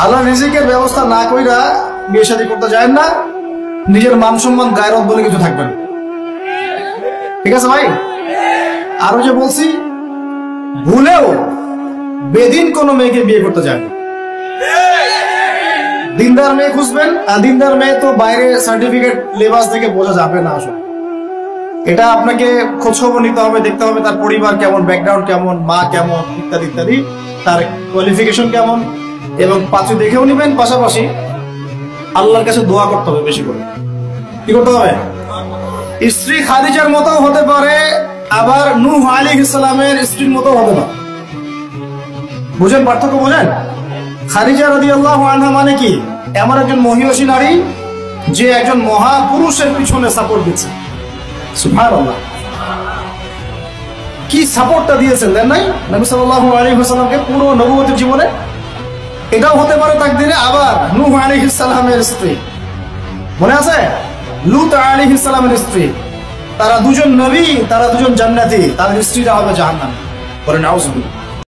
হালাল রিজিকের ব্যবস্থা না কইরা বিয়ে শাদী করতে যায় না, নিজের মান সম্মান গায়রত বলে কিছু থাকবে না। ঠিক আছে ভাই? আরো যে বলছি, ভুলেও বেদিন কোন মেয়েকে বিয়ে করতে যায় না। দিনদার মেয়ে খুঁজবেন, আর দিনদার মেয়ে তো বাইরে সার্টিফিকেট লেবাস থেকে বোঝা যাবে না আসলে। এটা আপনাকে খোঁজ খবর নিতে হবে, দেখতে হবে তার পরিবার কেমন, ব্যাকগ্রাউন্ড কেমন, মা কেমন, ইত্যাদি ইত্যাদি, তার কোয়ালিফিকেশন কেমন, এবং পাত্রী দেখেও নিবেন। পাশাপাশি আল্লাহর কাছে দোয়া করতে হবে বেশি করে। কি করতে হবে? স্ত্রী খাদিজার মতো হতে পারে, আবার নূহ আলাইহিস সালামের স্ত্রীর মতো হতে পারে। বুঝেন পার্থক্য? বুঝেন? খাদিজা রাদিয়াল্লাহু আনহা মানে কি? এমন একজন মহিয়সী নারী যে একজন মহাপুরুষের পিছনে সাপোর্ট দিচ্ছে। সুবহানাল্লাহ, কি সাপোর্টটা দিয়েছেন দেন নাই নবী সাল্লাল্লাহু আলাইহি ওয়াসাল্লামকে পুরো নবুয়তের জীবনে। এটাও হতে পারে তাকদীরে। আবার নূহ আলাইহিস সালামের স্ত্রী, মনে আছে? লূত আলাইহিস সালামের স্ত্রী, তারা দুজন নবী, তারা দুজন জান্নাতি, তাদের স্ত্রীরা হবে জাহান্নামী। বলেন আউযুবিল্লাহ।